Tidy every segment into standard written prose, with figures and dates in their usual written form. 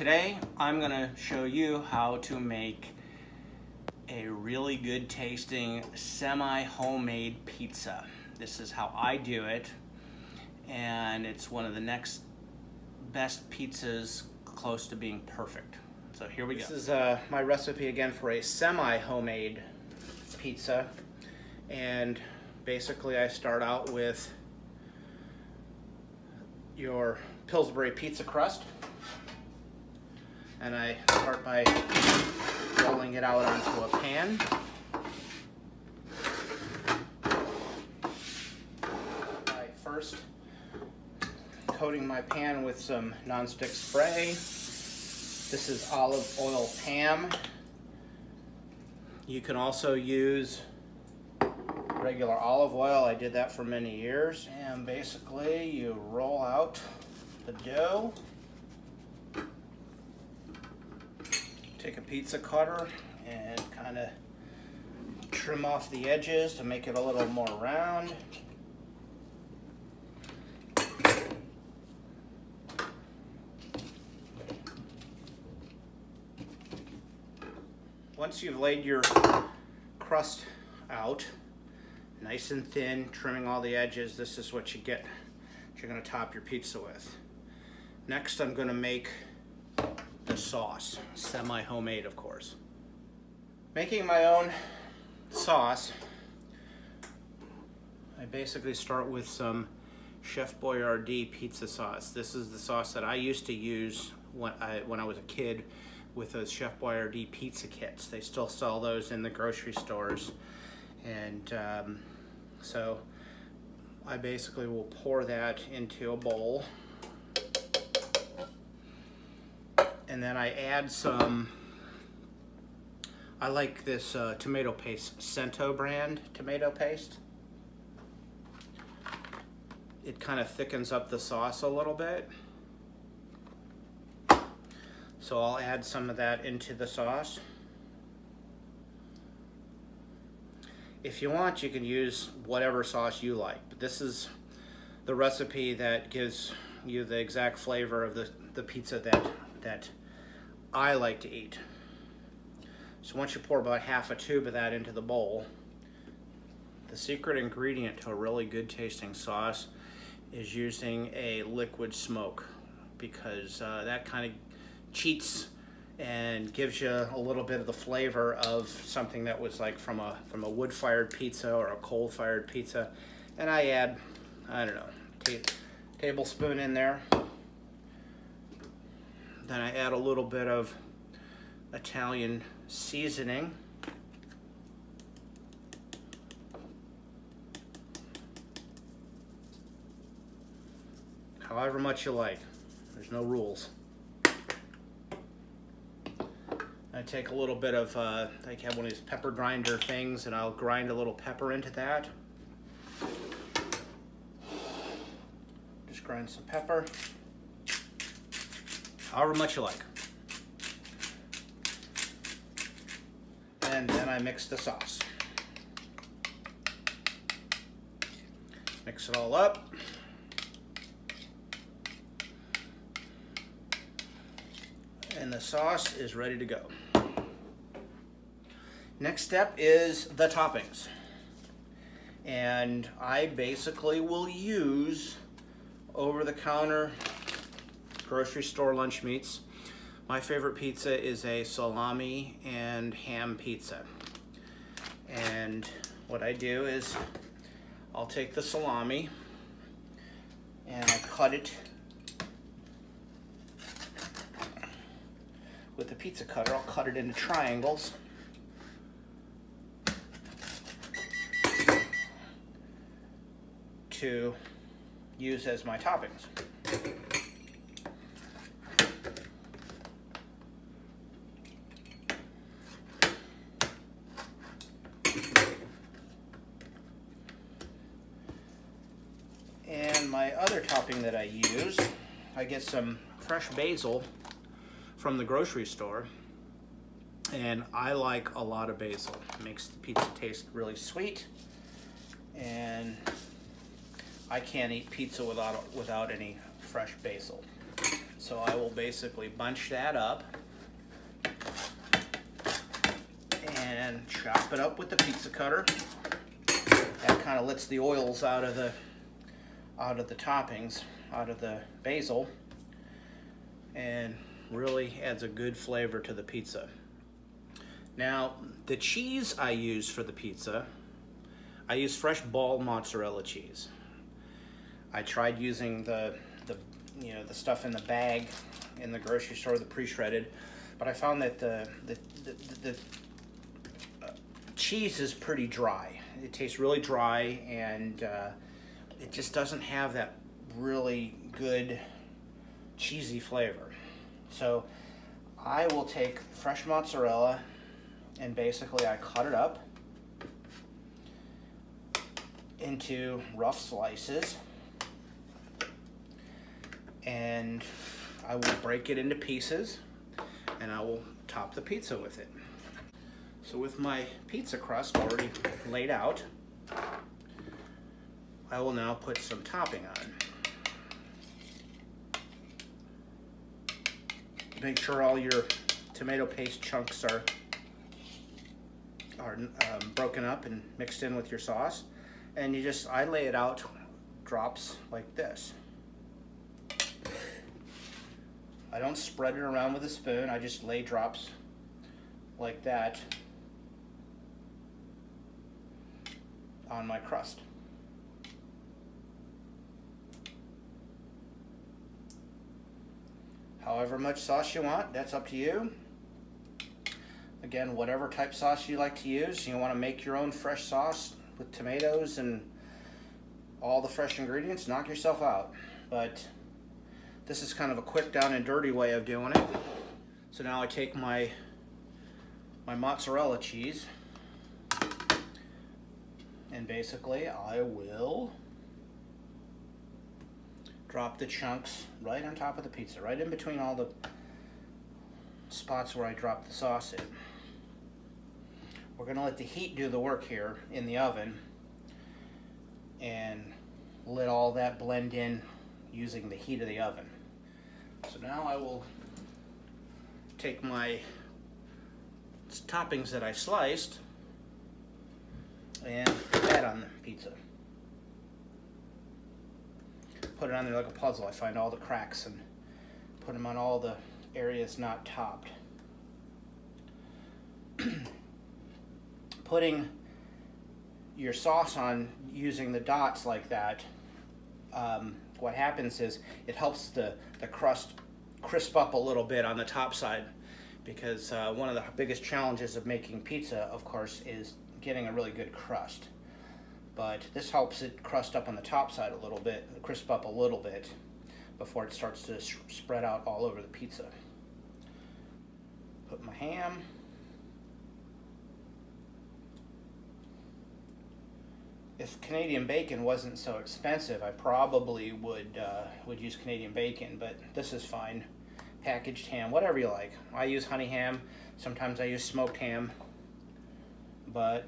Today I'm going to show you how to make a really good tasting semi-homemade pizza. This is how I do it, and it's one of the next best pizzas close to being perfect. So here we go. This is my recipe again for a semi-homemade pizza, and basically I start out with your Pillsbury pizza crust, and I start by rolling it out onto a pan. I first coating my pan with some nonstick spray. This is olive oil Pam. You can also use regular olive oil. I did that for many years. And basically you roll out the dough. Take a pizza cutter and kind of trim off the edges to make it a little more round. Once you've laid your crust out nice and thin, trimming all the edges, this is what you get. You're going to top your pizza with. Next, I'm going to make the sauce, semi-homemade, of course. Making my own sauce, I basically start with some Chef Boyardee pizza sauce. This is the sauce that I used to use when I was a kid with those Chef Boyardee pizza kits. They still sell those in the grocery stores, and so I basically will pour that into a bowl. And then I add some, I like this tomato paste, Cento brand tomato paste. It kind of thickens up the sauce a little bit. So I'll add some of that into the sauce. If you want, you can use whatever sauce you like, but this is the recipe that gives you the exact flavor of the pizza that I like to eat. So once you pour about half a tube of that into the bowl, the secret ingredient to a really good tasting sauce is using a liquid smoke, because that kind of cheats and gives you a little bit of the flavor of something that was like from a wood-fired pizza or a coal-fired pizza. And I add, I don't know, tablespoon in there. Then I add a little bit of Italian seasoning. However much you like. There's no rules. I take a little bit of, I have one of these pepper grinder things, and I'll grind a little pepper into that. Just grind some pepper. However much you like. And then I mix the sauce. Mix it all up. And the sauce is ready to go. Next step is the toppings. And I basically will use over-the-counter grocery store lunch meats. My favorite pizza is a salami and ham pizza. And what I do is I'll take the salami and I cut it with the pizza cutter. I'll cut it into triangles. To use as my toppings. And my other topping that I use, I get some fresh basil from the grocery store, and I like a lot of basil. It makes the pizza taste really sweet, and I can't eat pizza without any fresh basil. So I will basically bunch that up and chop it up with the pizza cutter. That kind of lets the oils out of the toppings, out of the basil, and really adds a good flavor to the pizza. Now, the cheese I use for the pizza, I use fresh ball mozzarella cheese. I tried using the stuff in the bag in the grocery store, the pre-shredded, but I found that the cheese is pretty dry. It tastes really dry, and it just doesn't have that really good cheesy flavor. So I will take fresh mozzarella and basically I cut it up into rough slices, and I will break it into pieces and I will top the pizza with it. So with my pizza crust already laid out, I will now put some topping on. Make sure all your tomato paste chunks are broken up and mixed in with your sauce. And I lay it out drops like this. I don't spread it around with a spoon, I just lay drops like that on my crust. However much sauce you want, that's up to you. Again, whatever type sauce you like to use, you want to make your own fresh sauce with tomatoes and all the fresh ingredients, knock yourself out. But this is kind of a quick down and dirty way of doing it. So now I take my mozzarella cheese, and basically I will drop the chunks right on top of the pizza, right in between all the spots where I dropped the sauce in. We're going to let the heat do the work here in the oven and let all that blend in using the heat of the oven. So now I will take my toppings that I sliced and put that on the pizza. Put it on there like a puzzle. I find all the cracks and put them on all the areas not topped. Putting your sauce on using the dots like that, what happens is it helps the crust crisp up a little bit on the top side, because one of the biggest challenges of making pizza, of course, is getting a really good crust. But this helps it crust up on the top side a little bit, crisp up a little bit before it starts to spread out all over the pizza. Put my ham. If Canadian bacon wasn't so expensive, I probably would use Canadian bacon, but this is fine. Packaged ham, whatever you like. I use honey ham. Sometimes I use smoked ham, but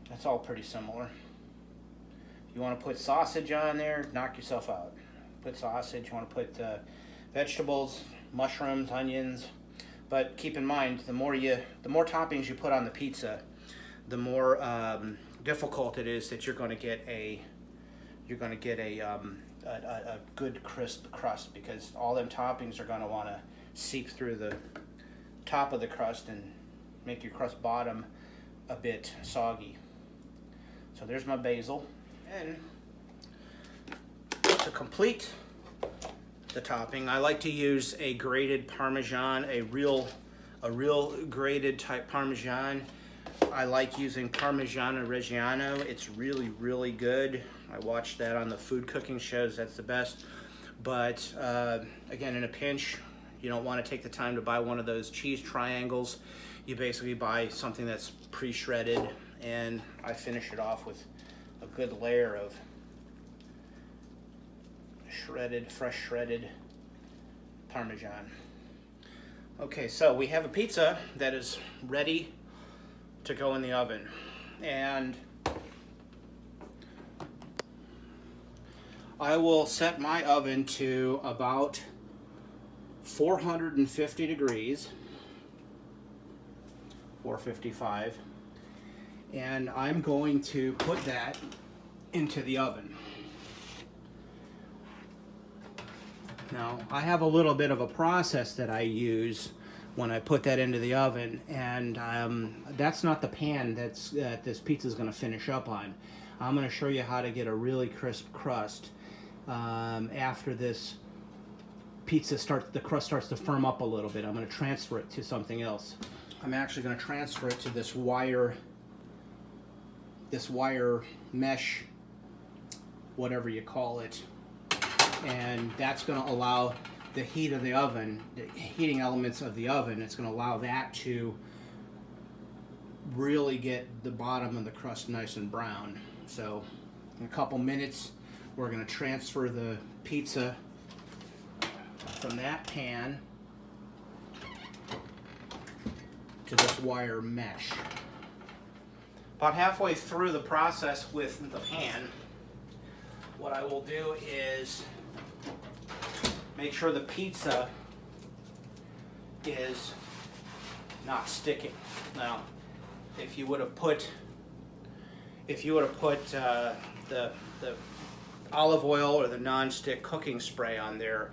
that's all pretty similar. If you want to put sausage on there, knock yourself out. Put sausage. You want to put vegetables, mushrooms, onions. But keep in mind, the more toppings you put on the pizza, the more difficult it is that you're going to get a good crisp crust, because all them toppings are going to want to seep through the top of the crust and make your crust bottom a bit soggy. So there's my basil, and to complete the topping, I like to use a grated Parmesan, a real grated type Parmesan. I like using Parmigiano Reggiano. It's really, really good. I watched that on the food cooking shows. That's the best. But again, in a pinch, you don't want to take the time to buy one of those cheese triangles. You basically buy something that's pre-shredded, and I finish it off with a good layer of fresh shredded Parmesan. Okay, so we have a pizza that is ready to go in the oven, and I will set my oven to about 450 degrees, 455, and I'm going to put that into the oven. Now, I have a little bit of a process that I use when I put that into the oven, and that's not the pan that this pizza is going to finish up on. I'm going to show you how to get a really crisp crust after this pizza the crust starts to firm up a little bit. I'm going to transfer it to something else. I'm actually going to transfer it to this wire mesh, whatever you call it. And that's going to allow the heat of the oven, the heating elements of the oven, it's going to allow that to really get the bottom of the crust nice and brown. So in a couple minutes, we're going to transfer the pizza from that pan to this wire mesh. About halfway through the process with the pan, what I will do is make sure the pizza is not sticking. Now, if you would have put the olive oil or the non-stick cooking spray on there,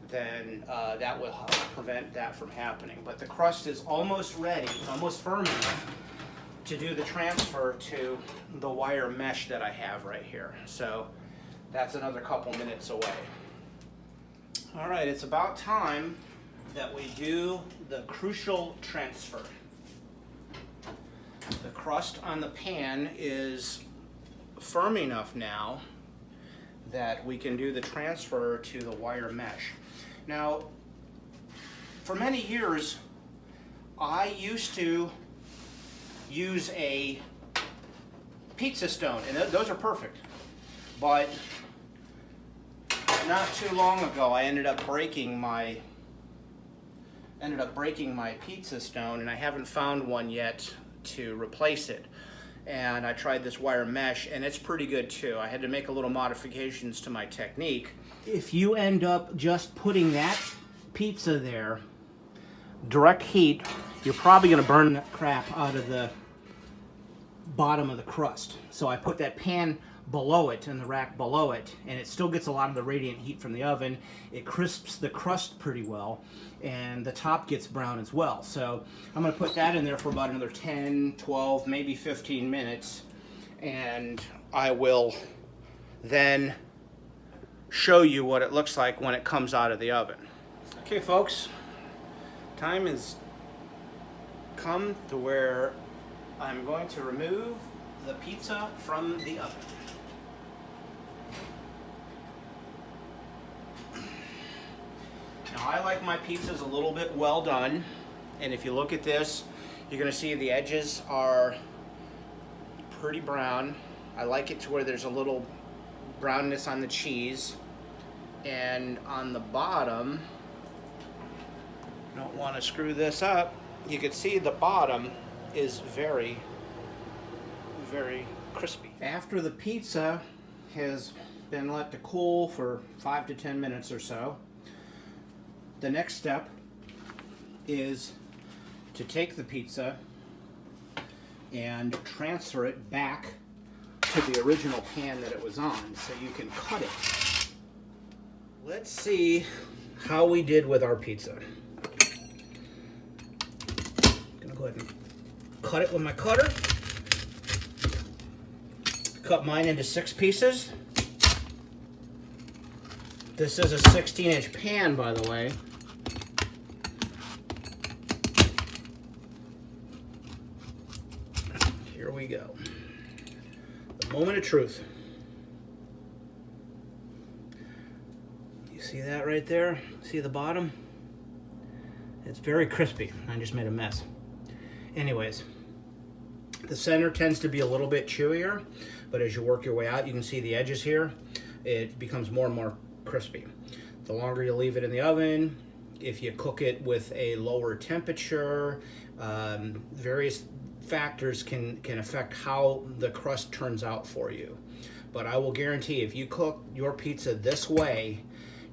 then that will help prevent that from happening. But the crust is almost ready, it's almost firm enough to do the transfer to the wire mesh that I have right here. So that's another couple minutes away. All right, it's about time that we do the crucial transfer. The crust on the pan is firm enough now that we can do the transfer to the wire mesh. Now, for many years, I used to use a pizza stone, and those are perfect. But not too long ago, I ended up breaking my pizza stone, and I haven't found one yet to replace it. And I tried this wire mesh, and it's pretty good too. I had to make a little modifications to my technique. If you end up just putting that pizza there, direct heat, you're probably going to burn the crap out of the bottom of the crust. So I put that pan below it and the rack below it, and it still gets a lot of the radiant heat from the oven. It crisps the crust pretty well, and the top gets brown as well. So I'm going to put that in there for about another 10, 12, maybe 15 minutes, and I will then show you what it looks like when it comes out of the oven. Okay folks, time has come to where I'm going to remove the pizza from the oven. Now, I like my pizzas a little bit well done, and if you look at this, you're going to see the edges are pretty brown. I like it to where there's a little brownness on the cheese, and on the bottom, don't want to screw this up, you can see the bottom is very, very crispy. After the pizza has been let to cool for 5 to 10 minutes or so, the next step is to take the pizza and transfer it back to the original pan that it was on so you can cut it. Let's see how we did with our pizza. I'm gonna go ahead and cut it with my cutter. Cut mine into 6 pieces. This is a 16-inch pan, by the way. Here we go. The moment of truth. You see that right there? See the bottom? It's very crispy. I just made a mess. Anyways, the center tends to be a little bit chewier, but as you work your way out, you can see the edges here. It becomes more and more crispy. The longer you leave it in the oven, if you cook it with a lower temperature, various factors can affect how the crust turns out for you. But I will guarantee if you cook your pizza this way,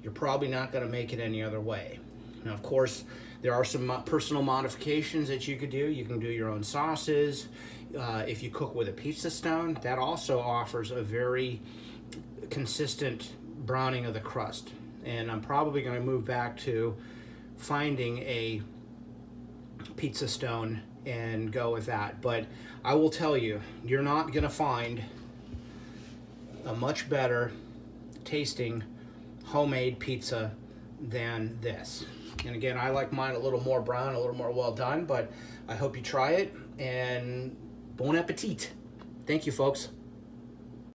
you're probably not going to make it any other way. Now, of course, there are some personal modifications that you could do. You can do your own sauces. If you cook with a pizza stone, that also offers a very consistent browning of the crust. And I'm probably going to move back to finding a pizza stone and go with that. But I will tell you, you're not going to find a much better tasting homemade pizza than this. And again, I like mine a little more brown, a little more well done, but I hope you try it, and bon appetit. Thank you, folks.